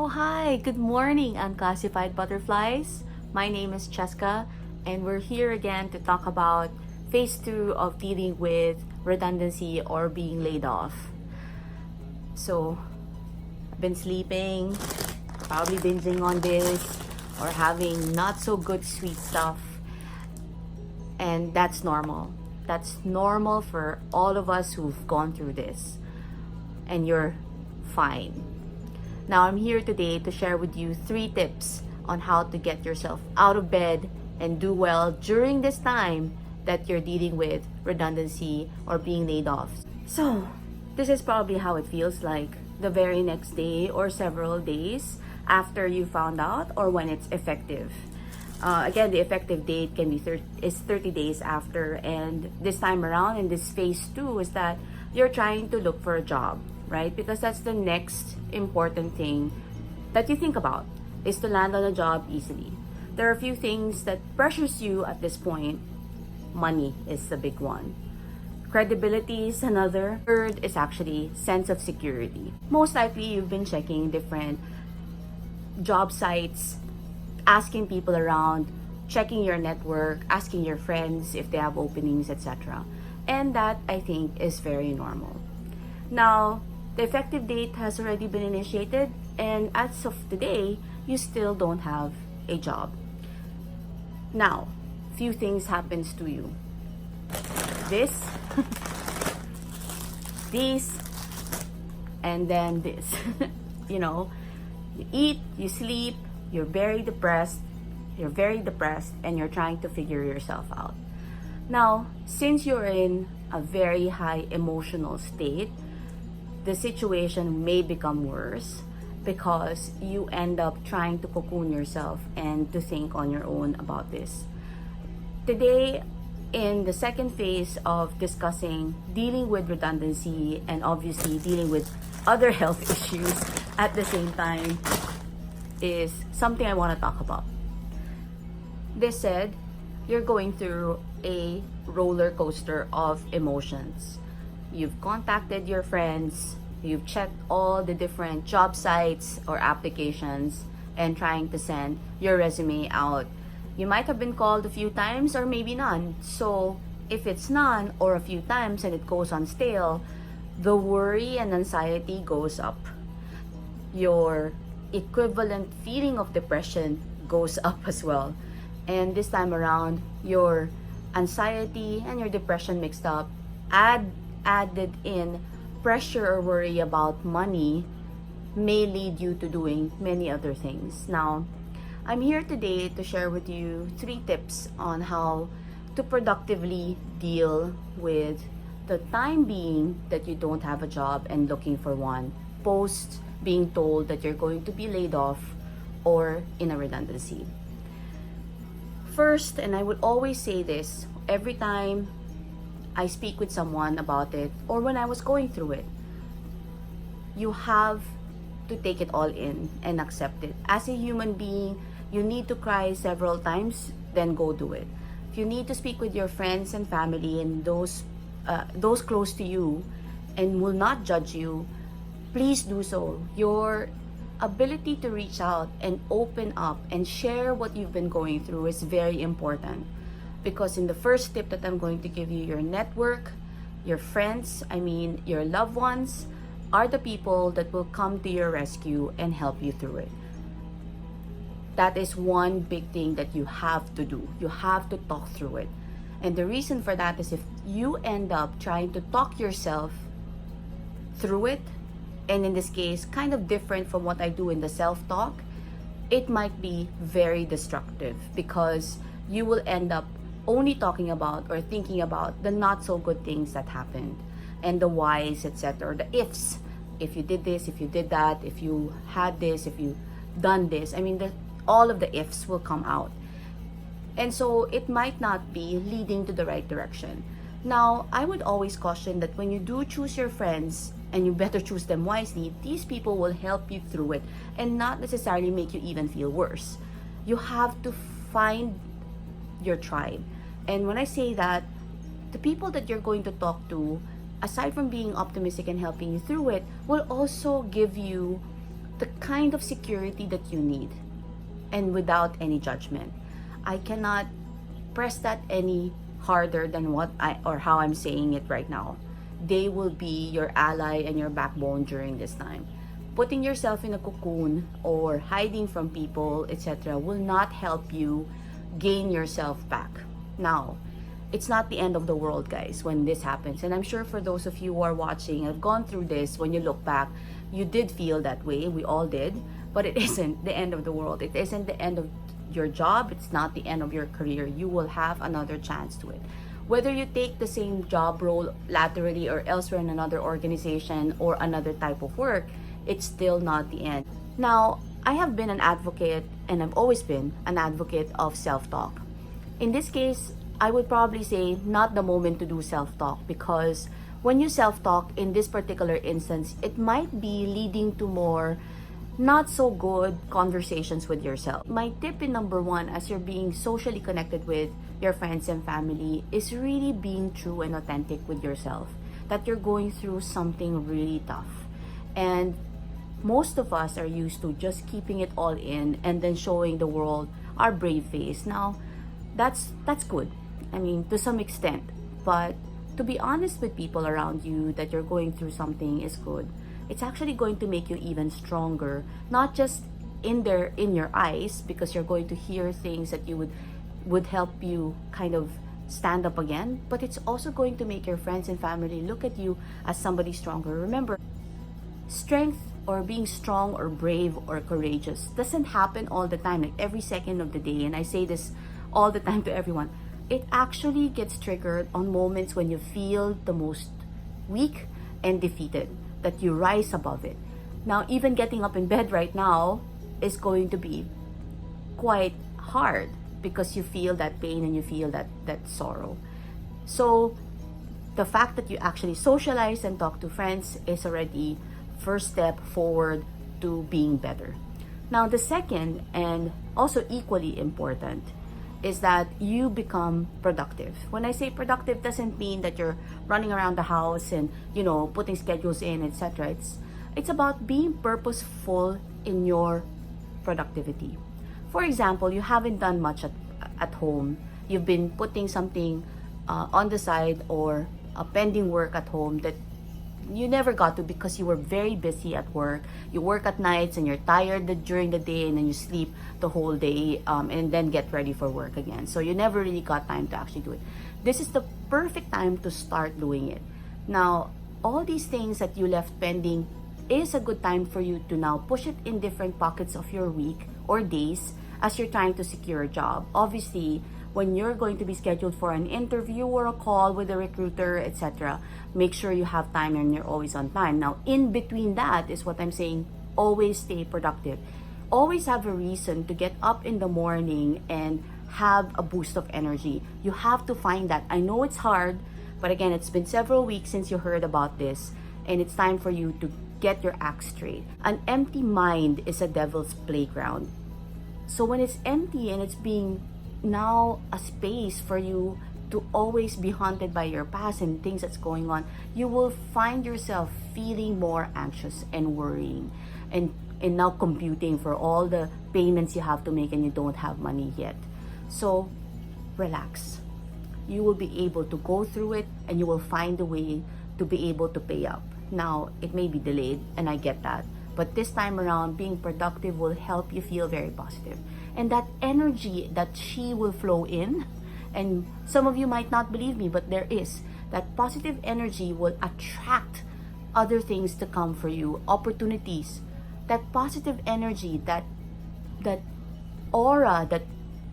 Oh, hi, good morning, unclassified butterflies. My name is Cheska, and we're here again to talk about phase two of dealing with redundancy or being laid off. So, I've been sleeping, probably binging on this, or having not so good sweet stuff, and that's normal. That's normal for all of us who've gone through this, and you're fine. Now, I'm here today to share with you 3 tips on how to get yourself out of bed and do well during this time that you're dealing with redundancy or being laid off. So, this is probably how it feels like the very next day or several days after you found out or when it's effective. Again, the effective date can be 30 days after, and this time around in this phase 2 is that you're trying to look for a job, right? Because that's the next important thing that you think about, is to land on a job easily. There are a few things that pressures you at this point. Money is the big one. Credibility is another. Third is actually sense of security. Most likely you've been checking different job sites, asking people around, checking your network, asking your friends if they have openings, etc. And that, I think, is very normal. Now, the effective date has already been initiated, and as of today, you still don't have a job. Now, few things happens to you. This, this, and then this. You eat, you sleep, you're very depressed, and you're trying to figure yourself out. Now, since you're in a very high emotional state, the situation may become worse because you end up trying to cocoon yourself and to think on your own about this. Today, in the second phase of discussing dealing with redundancy and obviously dealing with other health issues at the same time, is something I want to talk about. This said, you're going through a roller coaster of emotions. You've contacted your friends, you've checked all the different job sites or applications and trying to send your resume out. You might have been called a few times or maybe none. So if it's none or a few times and it goes on stale, the worry and anxiety goes up. Your equivalent feeling of depression goes up as well. And this time around, your anxiety and your depression mixed up, added in pressure or worry about money, may lead you to doing many other things. Now, I'm here today to share with you 3 tips on how to productively deal with the time being that you don't have a job and looking for one, post being told that you're going to be laid off or in a redundancy. First, and I would always say this every time I speak with someone about it or when I was going through it, you have to take it all in and accept it. As a human being, you need to cry several times, then go do it. If you need to speak with your friends and family and those close to you and will not judge you, please do so. Your ability to reach out and open up and share what you've been going through is very important, because in the first tip that I'm going to give you, your network, your friends, your loved ones, are the people that will come to your rescue and help you through it. That is one big thing that you have to do. You have to talk through it. And the reason for that is if you end up trying to talk yourself through it, and in this case, kind of different from what I do in the self-talk, it might be very destructive because you will end up only talking about or thinking about the not so good things that happened and the whys, etc., the ifs. If you did this, if you did that, if you had this, if you done this, all of the ifs will come out. And so it might not be leading to the right direction. Now, I would always caution that when you do choose your friends, and you better choose them wisely, these people will help you through it and not necessarily make you even feel worse. You have to find your tribe. And when I say that, the people that you're going to talk to, aside from being optimistic and helping you through it, will also give you the kind of security that you need, and without any judgment. I cannot press that any harder than how I'm saying it right now. They will be your ally and your backbone during this time. Putting yourself in a cocoon or hiding from people, etc., will not help you gain yourself back. Now, it's not the end of the world, guys, when this happens. And I'm sure for those of you who are watching, have gone through this, when you look back, you did feel that way. We all did. But it isn't the end of the world. It isn't the end of your job. It's not the end of your career. You will have another chance to it. Whether you take the same job role laterally or elsewhere in another organization or another type of work, it's still not the end. Now, I have been an advocate, and I've always been an advocate of self-talk. In this case, I would probably say not the moment to do self-talk, because when you self-talk in this particular instance, it might be leading to more not so good conversations with yourself. My tip in number one, as you're being socially connected with your friends and family, is really being true and authentic with yourself, that you're going through something really tough. And most of us are used to just keeping it all in and then showing the world our brave face. Now, that's good. I mean, to some extent. But to be honest with people around you that you're going through something is good. It's actually going to make you even stronger, not just in your eyes, because you're going to hear things that you would help you kind of stand up again, but it's also going to make your friends and family look at you as somebody stronger. Remember, strength or being strong or brave or courageous doesn't happen all the time, like every second of the day. And I say this all the time to everyone. It actually gets triggered on moments when you feel the most weak and defeated, that you rise above it. Now, even getting up in bed right now is going to be quite hard because you feel that pain and you feel that sorrow. So the fact that you actually socialize and talk to friends is already first step forward to being better. Now, the second, and also equally important, is that you become productive. When I say productive, doesn't mean that you're running around the house and, putting schedules in, etc. It's about being purposeful in your productivity. For example, you haven't done much at home. You've been putting something on the side or a pending work at home that you never got to because you were very busy at work. You work at nights and you're tired during the day, and then you sleep the whole day and then get ready for work again. So you never really got time to actually do it. This is the perfect time to start doing it. Now, all these things that you left pending is a good time for you to now push it in different pockets of your week or days as you're trying to secure a job. Obviously, when you're going to be scheduled for an interview or a call with a recruiter, etc., make sure you have time and you're always on time. Now, in between that is what I'm saying, always stay productive. Always have a reason to get up in the morning and have a boost of energy. You have to find that. I know it's hard, but again, it's been several weeks since you heard about this, and it's time for you to get your act straight. An empty mind is a devil's playground. So when it's empty and it's being now a space for you to always be haunted by your past and things that's going on, you will find yourself feeling more anxious and worrying and now computing for all the payments you have to make and you don't have money yet. So relax. You will be able to go through it and you will find a way to be able to pay up. Now, it may be delayed, and I get that, but this time around, being productive will help you feel very positive. And that energy, that chi will flow in, and some of you might not believe me, but there is. That positive energy will attract other things to come for you, opportunities. That positive energy, that aura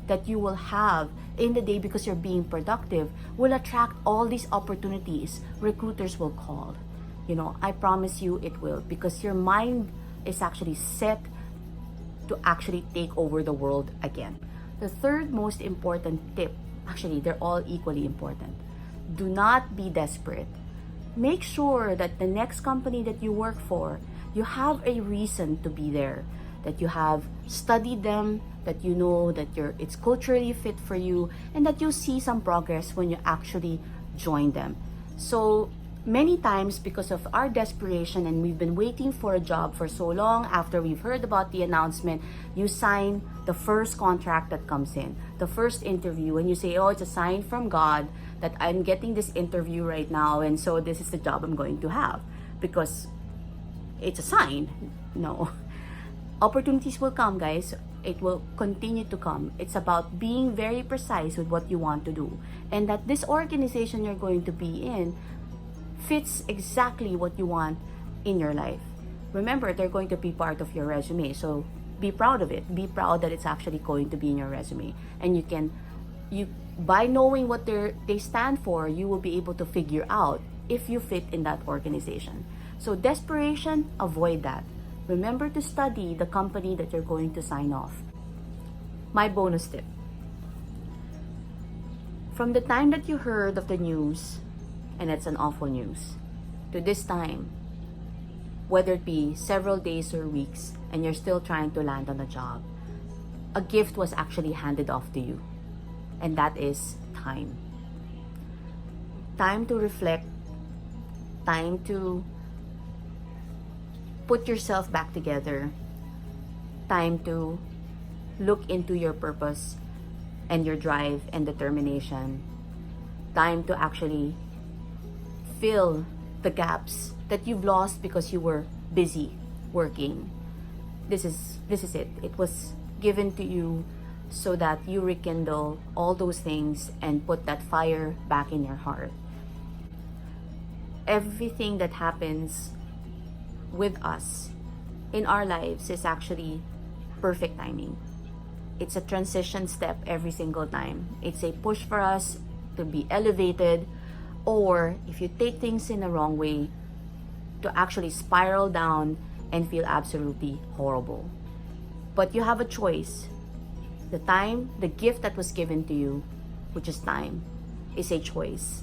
that you will have in the day because you're being productive will attract all these opportunities. Recruiters will call. I promise you it will, because your mind is actually set to actually take over the world again. The third most important tip, actually they're all equally important. Do not be desperate. Make sure that the next company that you work for, you have a reason to be there, that you have studied them, that you know that it's culturally fit for you, and that you'll see some progress when you actually join them. So Many times, because of our desperation and we've been waiting for a job for so long, after we've heard about the announcement, you sign the first contract that comes in, the first interview, and you say, oh, it's a sign from God that I'm getting this interview right now, and so this is the job I'm going to have, because it's a sign. No. Opportunities will come, guys. It will continue to come. It's about being very precise with what you want to do, and that this organization you're going to be in fits exactly what you want in your life. Remember, they're going to be part of your resume, so be proud of it. Be proud that it's actually going to be in your resume, and you by knowing what they stand for, you will be able to figure out if you fit in that organization. So desperation, avoid that. Remember to study the company that you're going to sign off. My bonus tip: from the time that you heard of the news, and it's an awful news, to this time, whether it be several days or weeks, and you're still trying to land on a job, a gift was actually handed off to you, and that is time. Time to reflect, time to put yourself back together, time to look into your purpose and your drive and determination, time to actually fill the gaps that you've lost because you were busy working. This is it. It was given to you so that you rekindle all those things and put that fire back in your heart. Everything that happens with us in our lives is actually perfect timing. It's a transition step every single time. It's a push for us to be elevated, or if you take things in the wrong way, to actually spiral down and feel absolutely horrible. But you have a choice. The gift that was given to you, which is time, is a choice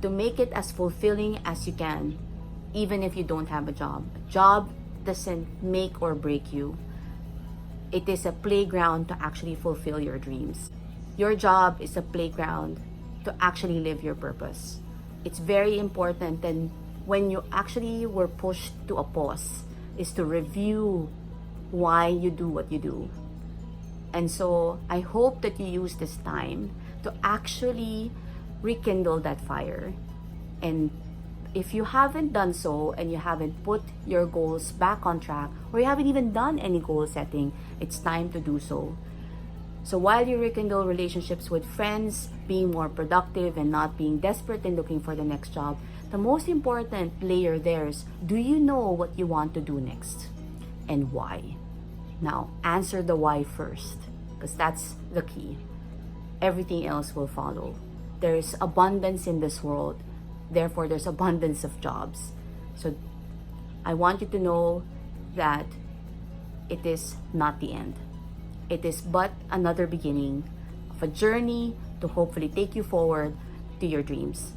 to make it as fulfilling as you can, even if you don't have a job. A job doesn't make or break you. It is a playground to actually fulfill your dreams. Your job is a playground to actually live your purpose. It's very important, and when you actually were pushed to a pause, is to review why you do what you do. And so I hope that you use this time to actually rekindle that fire. And if you haven't done so, and you haven't put your goals back on track, or you haven't even done any goal setting, it's time to do so. So while you rekindle relationships with friends, being more productive and not being desperate and looking for the next job, the most important layer there is, do you know what you want to do next and why? Now, answer the why first, because that's the key. Everything else will follow. There is abundance in this world. Therefore, there's abundance of jobs. So I want you to know that it is not the end. It is but another beginning of a journey to hopefully take you forward to your dreams.